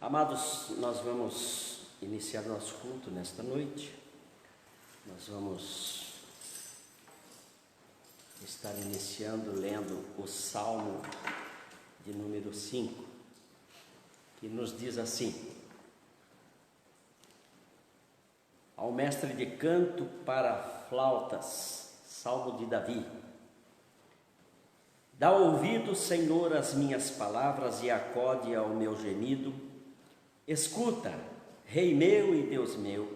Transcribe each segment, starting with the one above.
Amados, nós vamos iniciar nosso culto nesta noite. Nós vamos estar iniciando lendo o Salmo de número 5, que nos diz assim: ao mestre de canto para flautas, Salmo de Davi. Dá ouvido, Senhor, às minhas palavras e acode ao meu gemido. Escuta, Rei meu e Deus meu,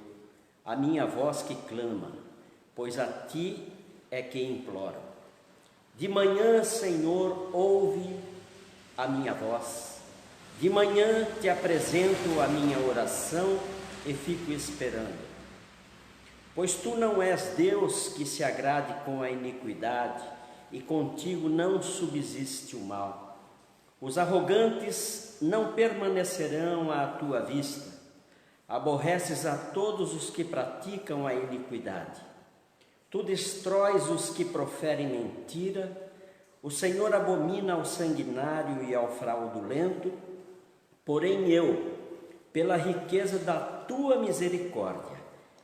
a minha voz que clama, pois a ti é que imploro. De manhã, Senhor, ouve a minha voz. De manhã te apresento a minha oração e fico esperando. Pois tu não és Deus que se agrade com a iniquidade, e contigo não subsiste o mal. Os arrogantes não permanecerão à tua vista. Aborreces a todos os que praticam a iniquidade. Tu destróis os que proferem mentira. O Senhor abomina ao sanguinário e ao fraudulento. Porém eu, pela riqueza da tua misericórdia,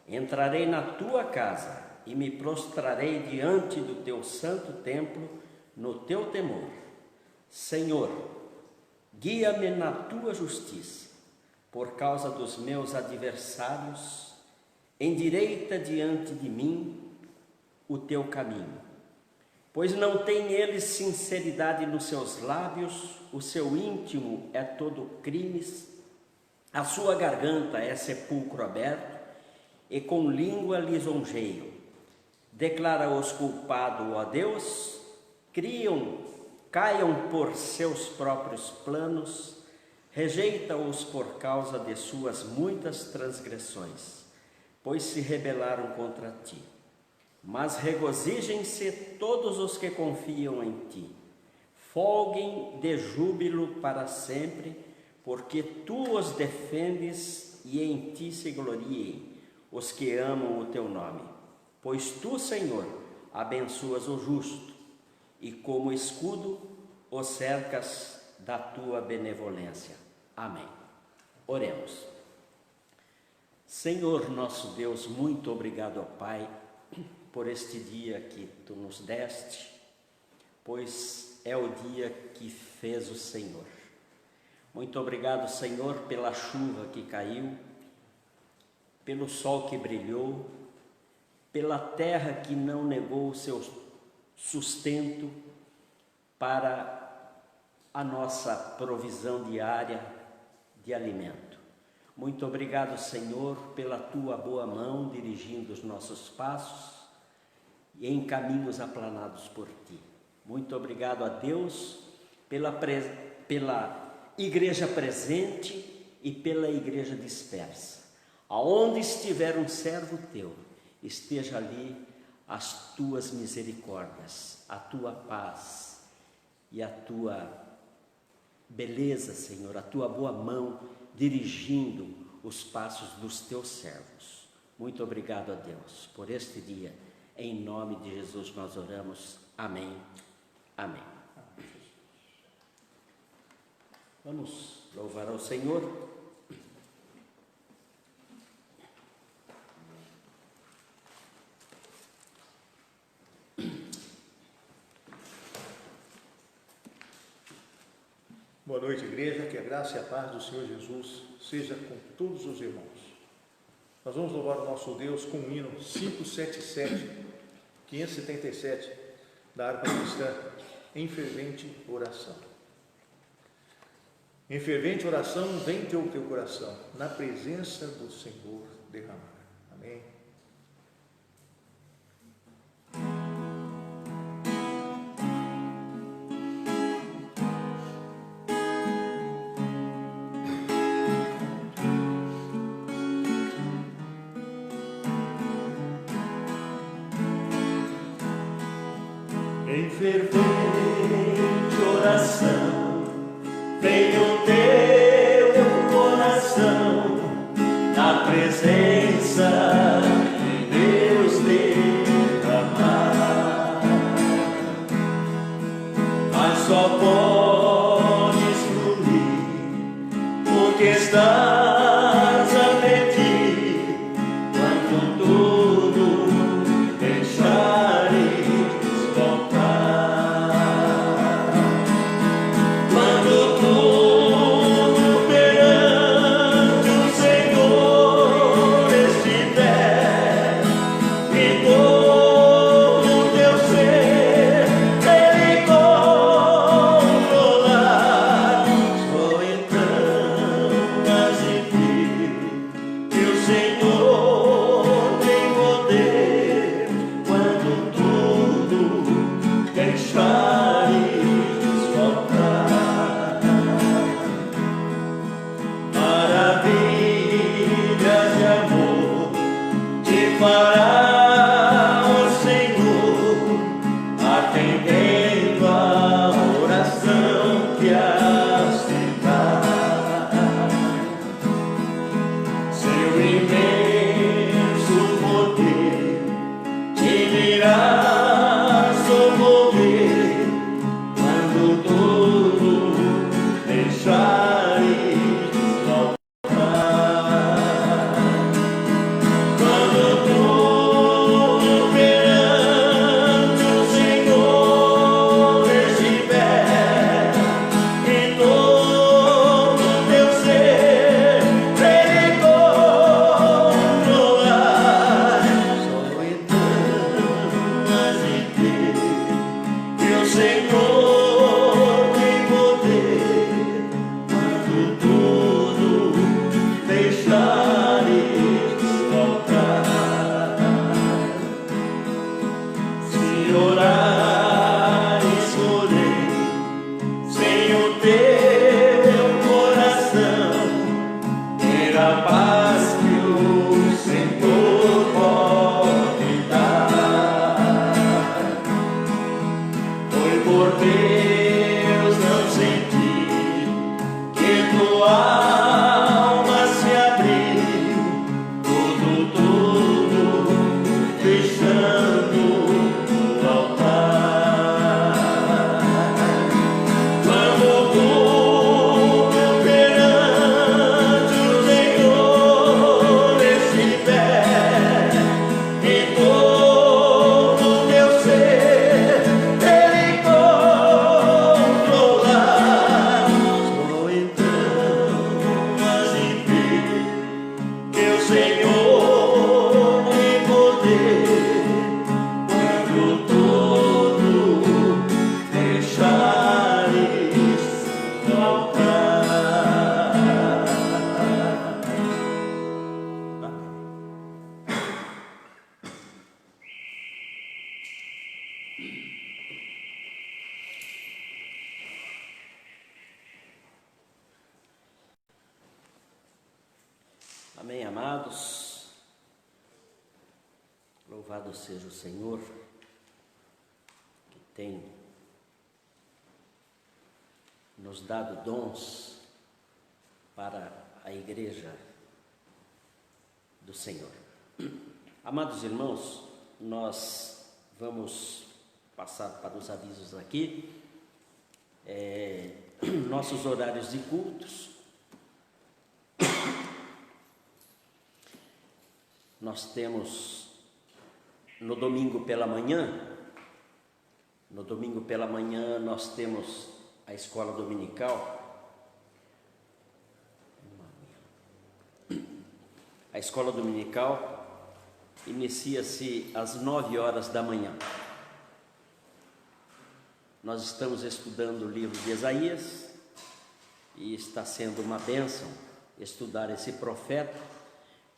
entrarei na tua casa e me prostrarei diante do teu santo templo no teu temor. Senhor, guia-me na tua justiça, por causa dos meus adversários, endireita diante de mim o teu caminho. Pois não tem eles sinceridade nos seus lábios, o seu íntimo é todo crimes, a sua garganta é sepulcro aberto, e com língua lisonjeiam. Declara-os culpado, ó Deus, caiam por seus próprios planos, rejeita-os por causa de suas muitas transgressões, pois se rebelaram contra ti. Mas regozijem-se todos os que confiam em ti, folguem de júbilo para sempre, porque tu os defendes e em ti se gloriem os que amam o teu nome. Pois tu, Senhor, abençoas o justo, e como escudo o cercas da tua benevolência. Amém. Oremos. Senhor nosso Deus, muito obrigado, ó Pai, por este dia que tu nos deste, pois é o dia que fez o Senhor. Muito obrigado, Senhor, pela chuva que caiu, pelo sol que brilhou, pela terra que não negou o seu sustento para a nossa provisão diária de alimento. Muito obrigado, Senhor, pela tua boa mão dirigindo os nossos passos e em caminhos aplanados por ti. Muito obrigado a Deus pela igreja presente e pela igreja dispersa. Aonde estiver um servo teu, esteja ali as tuas misericórdias, a tua paz e a tua beleza, Senhor, a tua boa mão dirigindo os passos dos teus servos. Muito obrigado a Deus por este dia. Em nome de Jesus nós oramos. Amém. Amém. Vamos louvar ao Senhor. Boa noite, igreja, que a graça e a paz do Senhor Jesus seja com todos os irmãos. Nós vamos louvar o nosso Deus com o hino 577, da harpa cristã, em fervente oração. Em fervente oração, vem teu coração, na presença do Senhor derramar. Amém. Em fervente oração, vem o teu coração, na presença de Deus derramar. Mas só podes fluir, porque estás a pedir quando tudo deixares voltar, quando tudo perante o Senhor estiver e todo o teu ser Ele controlar, só então has de ver que o Senhor tem poder quando tudo deixares voltar. Maravilhas de amor te fará o Senhor, atendendo a oração que has de dar. Seu imenso poder te virá socorrer quando tudo deixares voltar, quando tudo perante o Senhor estiver e todo o teu ser Ele controlar, só então has de ver que o Senhor tem poder quando tudo deixares voltar. Se orares por Ele sem o teu coração, terá paz que o Senhor pode dar. Foi por Deus não sentir que tua alma se abriu, tudo deixando o altar. Quando tudo perante o Senhor estiver e todo o teu ser Ele controlar, só então has de ver que o Senhor tem poder quando tudo deixares voltar. Amém, amados. Louvado seja o Senhor, que tem nos dado dons para a igreja do Senhor. Amados irmãos, nós vamos passar para os avisos aqui. Nossos horários de cultos. Nós temos no domingo pela manhã nós temos a escola dominical. A escola dominical inicia-se às 9 horas da manhã. Nós estamos estudando o livro de Isaías e está sendo uma bênção estudar esse profeta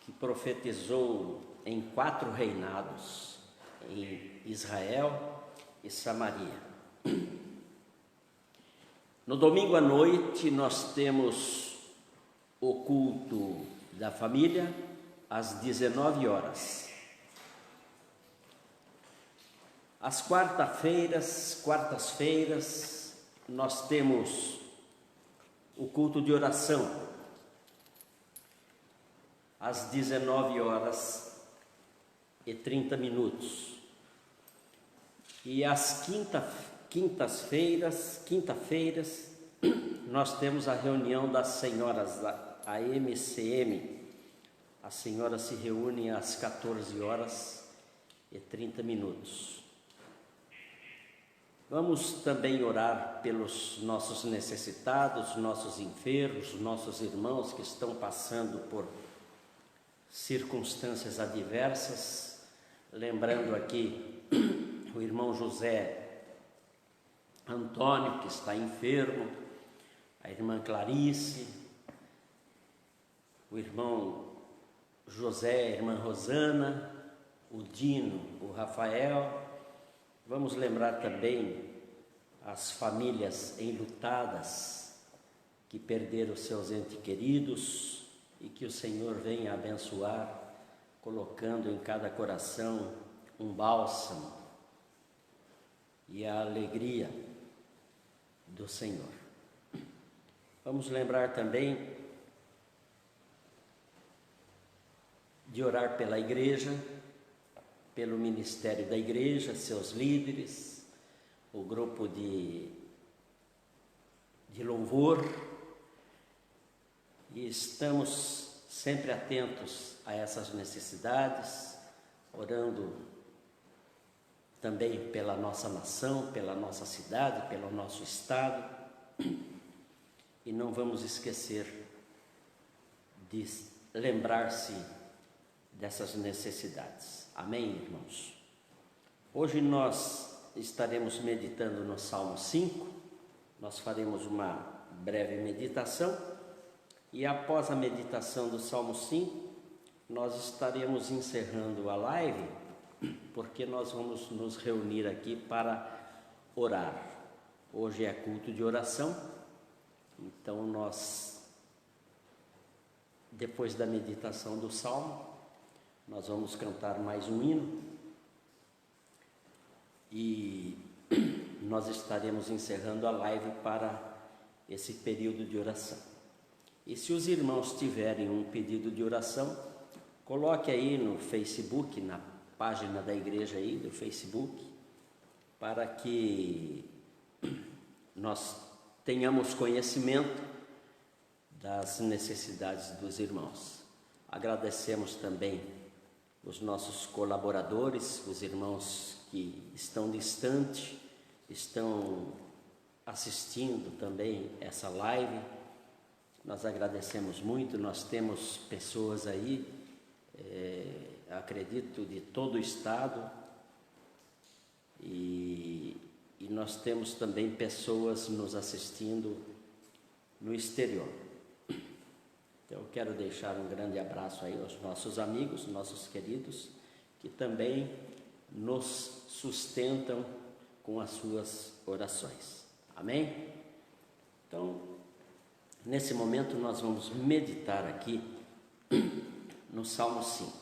que profetizou em 4 reinados, em Israel e Samaria. No domingo à noite nós temos o culto da família às 19 horas. Às quartas-feiras, nós temos o culto de oração, às 19h30. E às quinta-feiras, nós temos a reunião das senhoras a MCM, a senhora se reúne às 14h30. Vamos também orar pelos nossos necessitados, nossos enfermos, nossos irmãos que estão passando por circunstâncias adversas. Lembrando aqui o irmão José Antônio, que está enfermo, a irmã Clarice, o irmão José, a irmã Rosana, o Dino, o Rafael. Vamos lembrar também as famílias enlutadas que perderam seus entes queridos e que o Senhor venha abençoar, colocando em cada coração um bálsamo e a alegria do Senhor. Vamos lembrar também de orar pela igreja, pelo ministério da igreja, seus líderes, o grupo de louvor, e estamos sempre atentos a essas necessidades, orando também pela nossa nação, pela nossa cidade, pelo nosso estado, e não vamos esquecer de lembrar-se dessas necessidades. Amém, irmãos? Hoje nós estaremos meditando no Salmo 5, nós faremos uma breve meditação, e após a meditação do Salmo 5, nós estaremos encerrando a live, porque nós vamos nos reunir aqui para orar. Hoje é culto de oração, então nós, depois da meditação do Salmo, nós vamos cantar mais um hino e nós estaremos encerrando a live para esse período de oração. E se os irmãos tiverem um pedido de oração, coloque aí no Facebook, na página da igreja aí, do Facebook, para que nós tenhamos conhecimento das necessidades dos irmãos. Agradecemos também os nossos colaboradores, os irmãos que estão distantes, estão assistindo também essa live. Nós agradecemos muito. Nós temos pessoas aí, acredito, de todo o estado, e nós temos também pessoas nos assistindo no exterior. Então eu quero deixar um grande abraço aí aos nossos amigos, nossos queridos, que também nos sustentam com as suas orações. Amém? Então, nesse momento nós vamos meditar aqui no Salmo 5.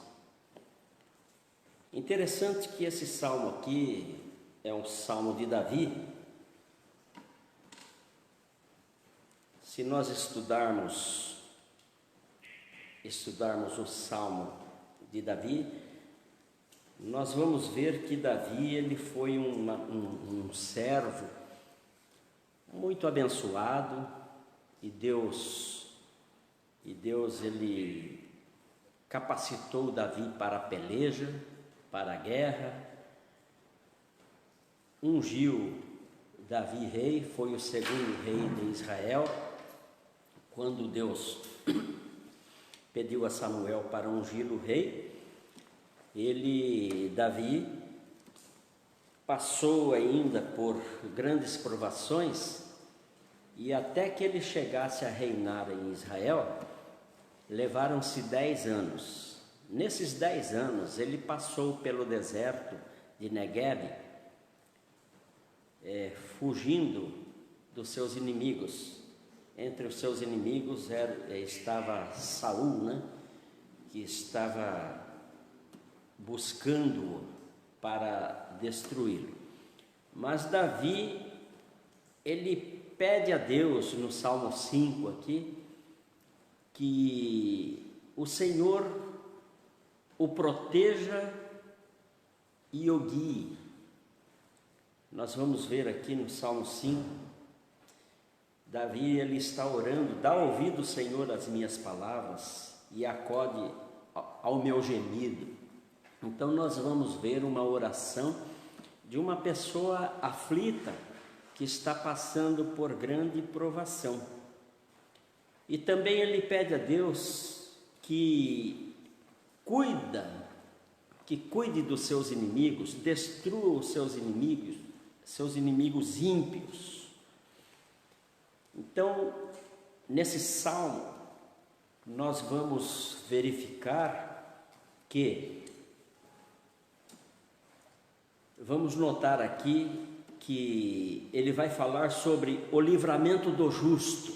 Interessante que esse salmo aqui é um salmo de Davi. Se nós estudarmos o salmo de Davi, nós vamos ver que Davi ele foi um servo muito abençoado, e Deus ele capacitou Davi para a peleja, para a guerra, ungiu Davi rei, foi o segundo rei de Israel. Quando Deus pediu a Samuel para ungí-lo rei, Davi passou ainda por grandes provações, e até que ele chegasse a reinar em Israel, levaram-se 10 anos. Nesses 10 anos, ele passou pelo deserto de Negueb, fugindo dos seus inimigos. Entre os seus inimigos estava Saul, né? Que estava buscando-o para destruí-lo. Mas Davi, ele pede a Deus no Salmo 5 aqui, que o Senhor o proteja e o guie. Nós vamos ver aqui no Salmo 5, Davi, ele está orando: dá ouvido, Senhor, às minhas palavras e acode ao meu gemido. Então nós vamos ver uma oração de uma pessoa aflita que está passando por grande provação. E também ele pede a Deus que cuide dos seus inimigos, destrua os seus inimigos ímpios. Então, nesse salmo, nós vamos verificar vamos notar aqui que ele vai falar sobre o livramento do justo.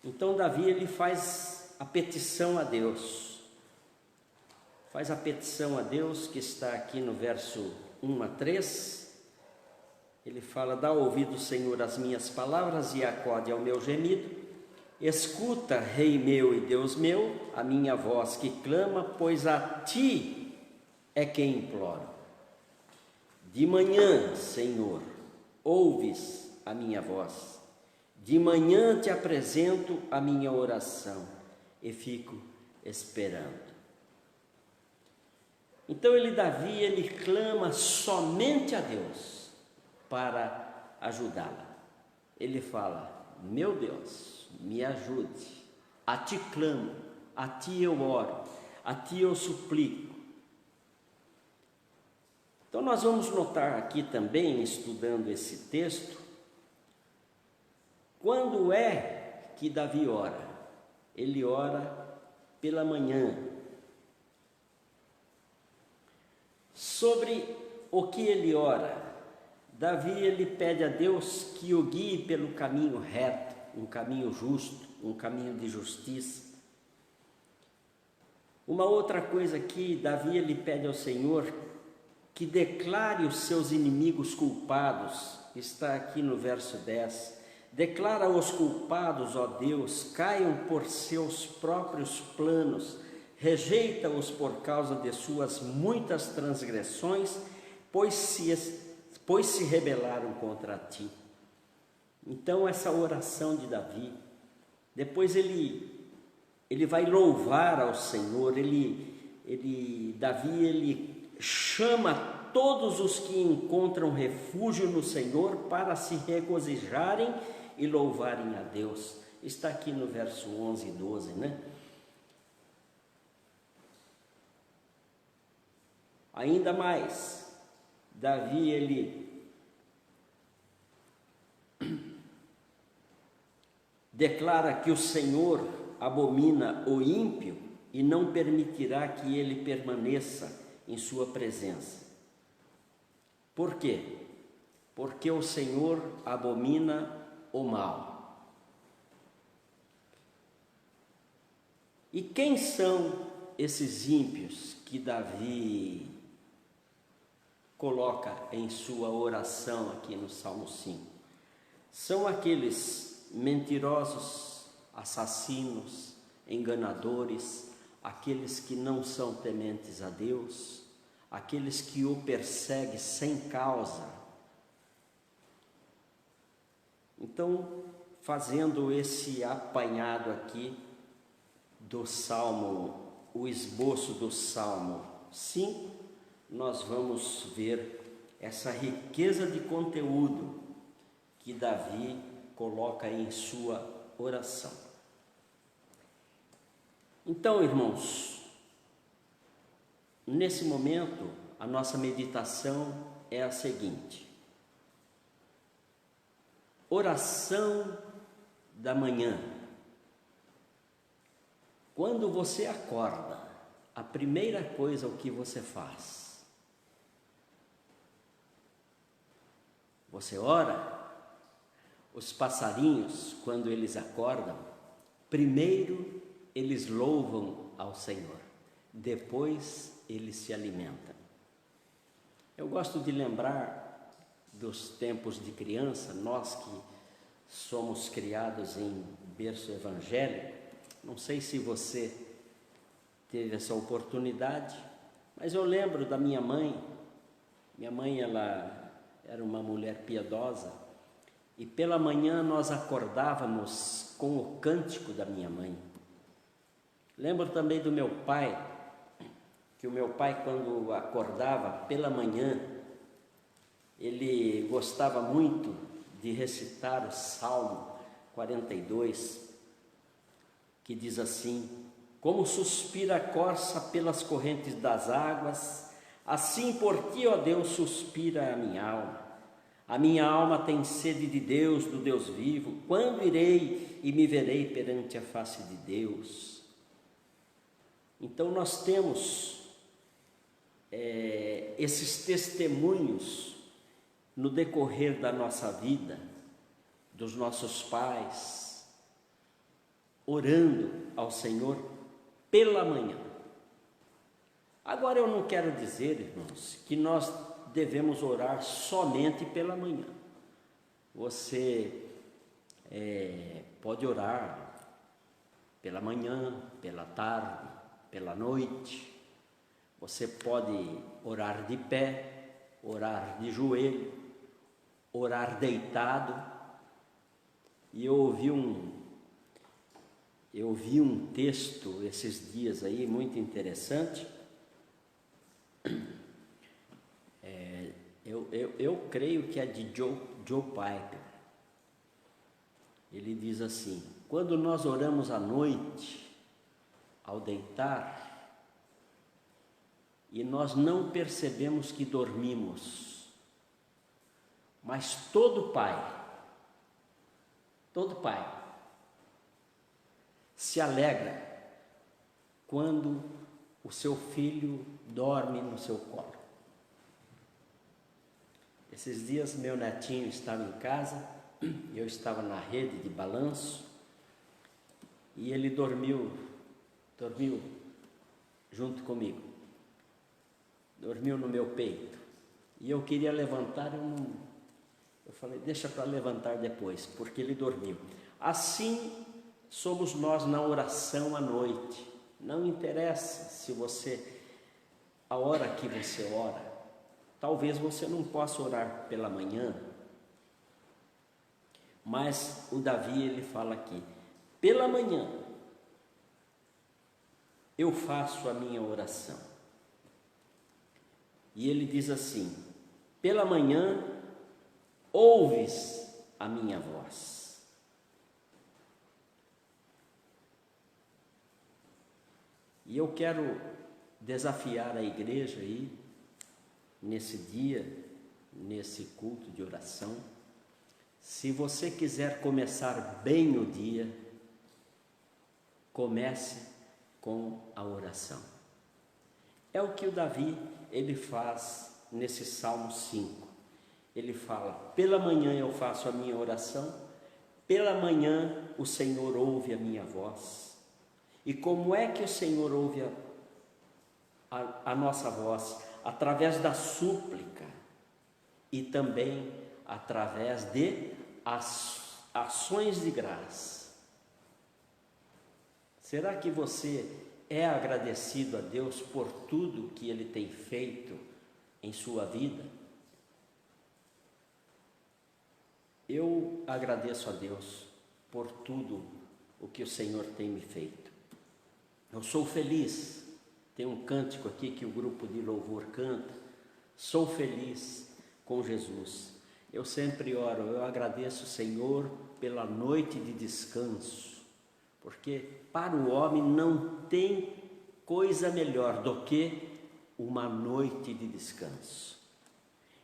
Então Davi, ele faz a petição a Deus, que está aqui no verso 1 a 3, ele fala: dá ouvido, Senhor, às minhas palavras e acode ao meu gemido, escuta, Rei meu e Deus meu, a minha voz que clama, pois a Ti é quem imploro. De manhã, Senhor, ouves a minha voz, de manhã te apresento a minha oração e fico esperando. Então Davi, ele clama somente a Deus para ajudá-la. Ele fala: meu Deus, me ajude, a Ti clamo, a Ti eu oro, a Ti eu suplico. Então nós vamos notar aqui também, estudando esse texto, quando é que Davi ora? Ele ora pela manhã. Sobre o que ele ora? Davi, ele pede a Deus que o guie pelo caminho reto, um caminho justo, um caminho de justiça. Uma outra coisa que Davi, ele pede ao Senhor que declare os seus inimigos culpados, está aqui no verso 10. Declara os culpados, ó Deus, caiam por seus próprios planos, rejeita-os por causa de suas muitas transgressões, pois se rebelaram contra Ti. Então essa oração de Davi, depois ele vai louvar ao Senhor. Davi, ele chama todos os que encontram refúgio no Senhor para se regozijarem e louvarem a Deus. Está aqui no verso 11 e 12, né? Ainda mais, Davi, ele declara que o Senhor abomina o ímpio e não permitirá que ele permaneça em sua presença. Por quê? Porque o Senhor abomina o mal. E quem são esses ímpios que Davi coloca em sua oração aqui no Salmo 5? São aqueles mentirosos, assassinos, enganadores, aqueles que não são tementes a Deus, aqueles que o perseguem sem causa. Então, fazendo esse apanhado aqui do Salmo, o esboço do Salmo 5, nós vamos ver essa riqueza de conteúdo que Davi coloca em sua oração. Então, irmãos, nesse momento, a nossa meditação é a seguinte: oração da manhã. Quando você acorda, a primeira coisa o que você faz? Você ora? Os passarinhos, quando eles acordam, primeiro eles louvam ao Senhor, depois eles se alimentam. Eu gosto de lembrar dos tempos de criança, nós que somos criados em berço evangélico. Não sei se você teve essa oportunidade, mas eu lembro da minha mãe. Minha mãe, ela era uma mulher piedosa, E pela manhã nós acordávamos com o cântico da minha mãe. Lembro também do meu pai, que o meu pai, quando acordava pela manhã, ele gostava muito de recitar o Salmo 42, que diz assim: como suspira a corça pelas correntes das águas, assim por ti, ó Deus, suspira a minha alma. A minha alma tem sede de Deus, do Deus vivo. Quando irei e me verei perante a face de Deus? Então nós temos esses testemunhos no decorrer da nossa vida, dos nossos pais, orando ao Senhor pela manhã. Agora eu não quero dizer, irmãos, que nós devemos orar somente pela manhã. Você pode orar pela manhã, pela tarde, pela noite. Você pode orar de pé, orar de joelho, orar deitado. E eu ouvi um texto esses dias aí muito interessante. Eu creio que é de Joe Piper. Ele diz assim: quando nós oramos à noite, ao deitar, e nós não percebemos que dormimos, mas todo pai se alegra quando o seu filho dorme no seu colo. Esses dias meu netinho estava em casa, eu estava na rede de balanço, e ele dormiu junto comigo, dormiu no meu peito, e eu queria levantar, eu falei, deixa para levantar depois, porque ele dormiu. Assim somos nós na oração à noite. Não interessa a hora que você ora. Talvez você não possa orar pela manhã, mas o Davi, ele fala aqui: pela manhã eu faço a minha oração. E ele diz assim: pela manhã ouves a minha voz. E eu quero desafiar a igreja aí, nesse dia, nesse culto de oração. Se você quiser começar bem o dia, comece com a oração. É o que o Davi, ele faz nesse Salmo 5. Ele fala: pela manhã eu faço a minha oração, pela manhã o Senhor ouve a minha voz. E como é que o Senhor ouve a nossa voz? Através da súplica e também através de ações de graça. Será que você é agradecido a Deus por tudo que Ele tem feito em sua vida? Eu agradeço a Deus por tudo o que o Senhor tem me feito. Eu sou feliz. Tem um cântico aqui que o grupo de louvor canta: sou feliz com Jesus. Eu sempre oro, eu agradeço o Senhor pela noite de descanso, porque para o homem não tem coisa melhor do que uma noite de descanso.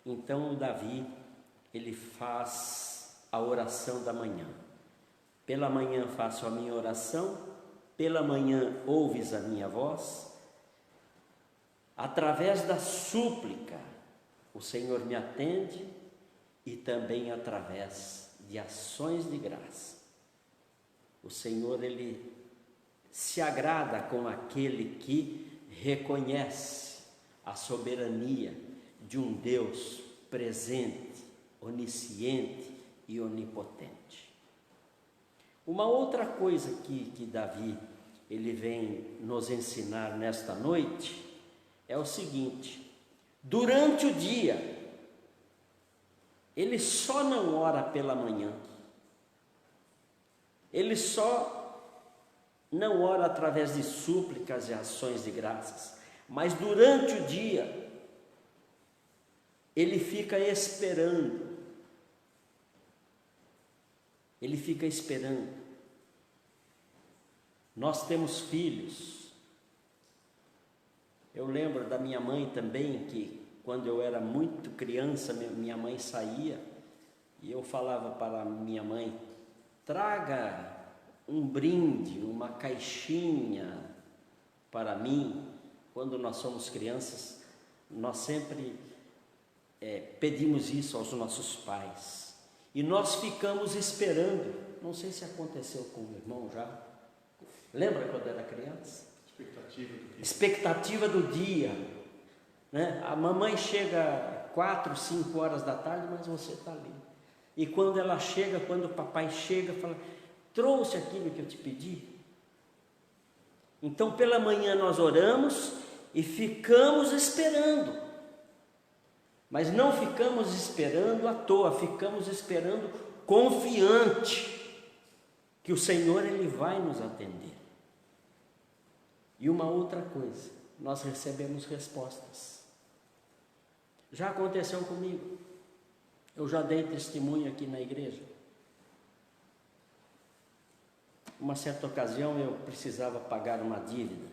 Então o Davi, ele faz a oração da manhã. Pela manhã faço a minha oração, pela manhã ouves a minha voz. Através da súplica, o Senhor me atende, e também através de ações de graça. O Senhor, Ele se agrada com aquele que reconhece a soberania de um Deus presente, onisciente e onipotente. Uma outra coisa que Davi, ele vem nos ensinar nesta noite, é o seguinte: durante o dia ele só não ora pela manhã, ele só não ora através de súplicas e ações de graças, mas durante o dia, ele fica esperando. Ele fica esperando. Nós temos filhos. Eu lembro da minha mãe também, que quando eu era muito criança, minha mãe saía e eu falava para minha mãe: traga um brinde, uma caixinha para mim. Quando nós somos crianças, nós sempre pedimos isso aos nossos pais. E nós ficamos esperando. Não sei se aconteceu com o irmão já. Lembra quando era criança? Expectativa do dia. Né? A mamãe chega 4, 5 horas da tarde, mas você está ali. E quando ela chega, quando o papai chega, fala: trouxe aquilo que eu te pedi? Então pela manhã nós oramos e ficamos esperando. Mas não ficamos esperando à toa, ficamos esperando confiante que o Senhor Ele vai nos atender. E uma outra coisa, nós recebemos respostas. Já aconteceu comigo. Eu já dei testemunho aqui na igreja. Uma certa ocasião eu precisava pagar uma dívida.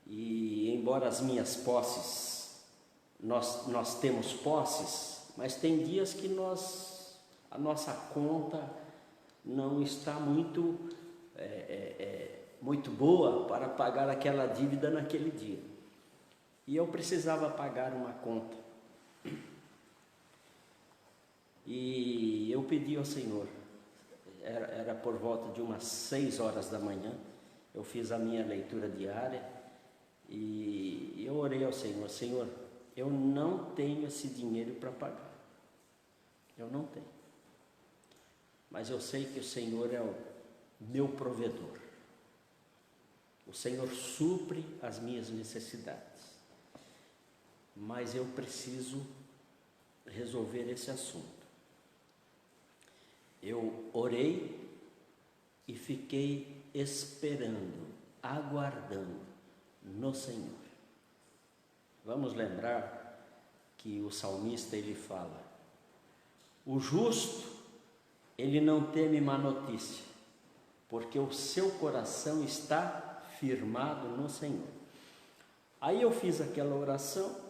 E embora as minhas posses, nós temos posses, mas tem dias que a nossa conta não está muito boa para pagar aquela dívida naquele dia. E eu precisava pagar uma conta. E eu pedi ao Senhor, era por volta de umas 6 horas da manhã, eu fiz a minha leitura diária, e eu orei ao Senhor: Senhor, eu não tenho esse dinheiro para pagar, eu não tenho, mas eu sei que o Senhor é o meu provedor, o Senhor supre as minhas necessidades, mas eu preciso resolver esse assunto. Eu orei e fiquei esperando, aguardando no Senhor. Vamos lembrar que o salmista ele fala: o justo ele não teme má notícia, porque o seu coração está firmado no Senhor. Aí eu fiz aquela oração.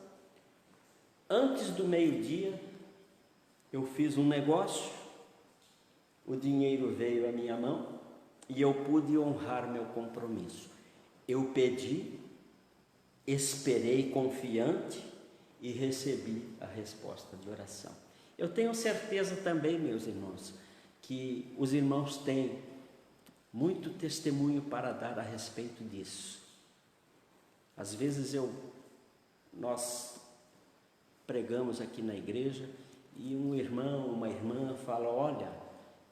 Antes do meio-dia eu fiz um negócio, o dinheiro veio à minha mão e eu pude honrar meu compromisso. Eu pedi, esperei confiante e recebi a resposta de oração. Eu tenho certeza também, meus irmãos, que os irmãos têm muito testemunho para dar a respeito disso. Às vezes nós pregamos aqui na igreja e um irmão, uma irmã fala: olha,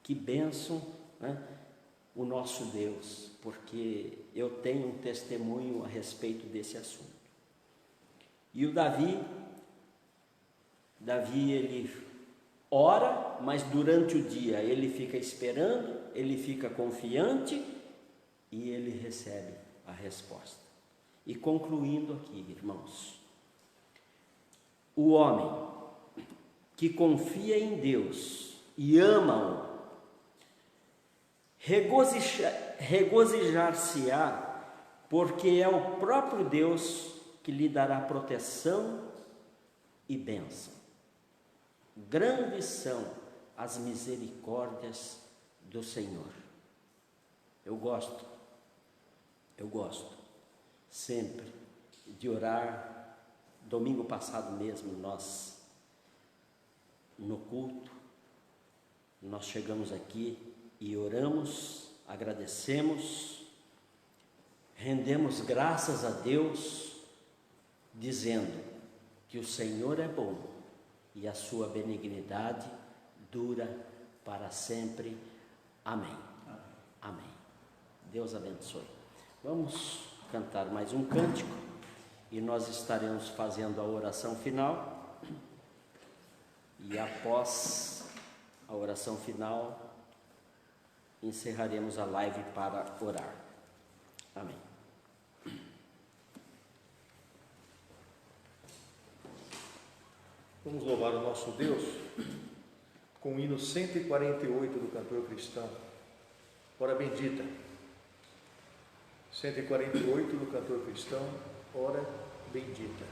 que bênção, né, o nosso Deus, porque eu tenho um testemunho a respeito desse assunto. E o Davi ele ora, mas durante o dia ele fica esperando, ele fica confiante e ele recebe a resposta. E concluindo aqui, irmãos, o homem que confia em Deus e ama-o, regozijar-se-á, porque é o próprio Deus que lhe dará proteção e bênção. Grandes são as misericórdias do Senhor. Eu gosto sempre de orar. Domingo passado mesmo, nós, no culto, nós chegamos aqui e oramos, agradecemos, rendemos graças a Deus, dizendo que o Senhor é bom e a sua benignidade dura para sempre. Amém. Amém. Deus abençoe. Vamos cantar mais um cântico e nós estaremos fazendo a oração final. E após a oração final, encerraremos a live para orar. Amém. Vamos louvar o nosso Deus com o hino 148 do cantor cristão, Hora Bendita. 148 do cantor cristão, Hora Bendita.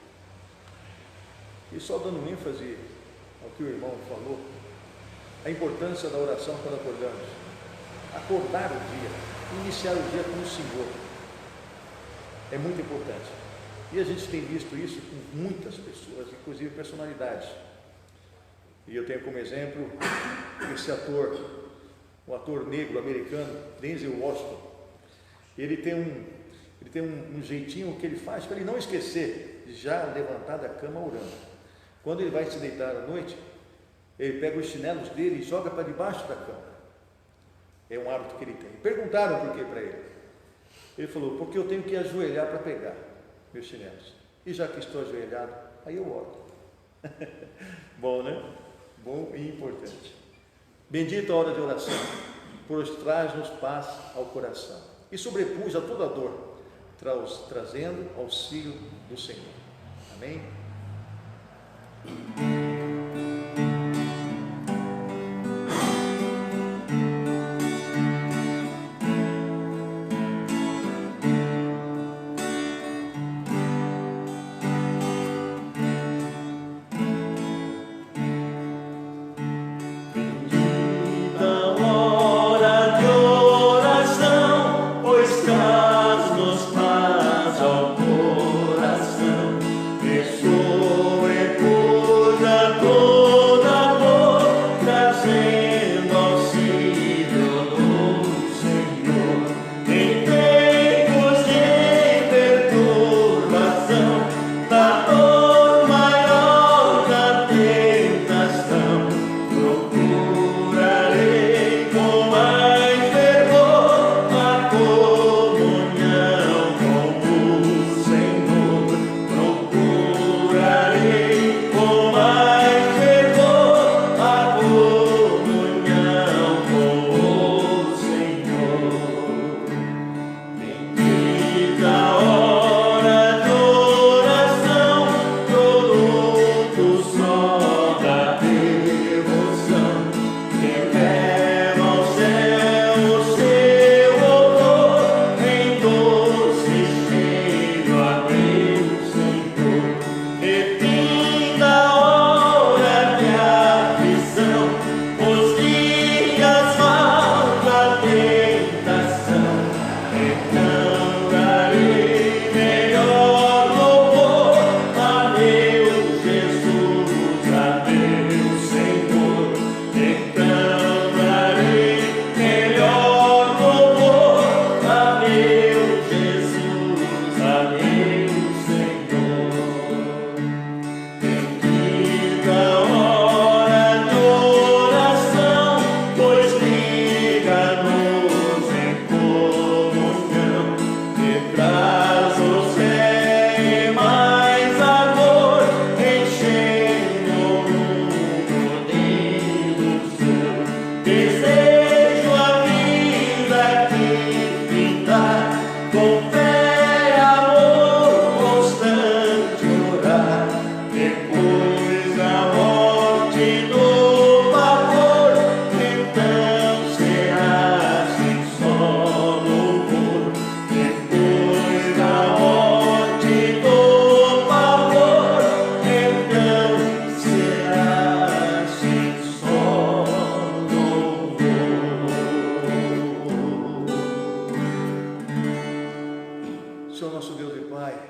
E só dando ênfase ao que o irmão falou, a importância da oração quando acordamos. Acordar o dia, iniciar o dia com o Senhor, é muito importante. E a gente tem visto isso com muitas pessoas, inclusive personalidades. E eu tenho como exemplo esse ator, um ator negro americano, Denzel Washington. Ele tem um jeitinho que ele faz para ele não esquecer de já levantar da cama orando. Quando ele vai se deitar à noite, ele pega os chinelos dele e joga para debaixo da cama. É um hábito que ele tem. Perguntaram por que para ele. Ele falou, porque eu tenho que ajoelhar para pegar meus chinelos. E já que estou ajoelhado, aí eu oro. Bom, né? Bom e importante. Bendita a hora de oração, pois traz-nos paz ao coração e sobrepuja toda a dor, trazendo auxílio do Senhor. Amém?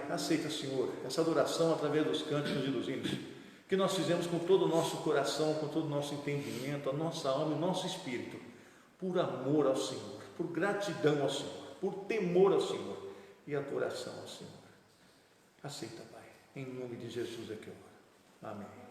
Aceita, Senhor, essa adoração através dos cânticos e dos hinos, que nós fizemos com todo o nosso coração, com todo o nosso entendimento, a nossa alma e o nosso espírito, por amor ao Senhor, por gratidão ao Senhor, por temor ao Senhor e adoração ao Senhor. Aceita, Pai, em nome de Jesus é que eu oro. Amém.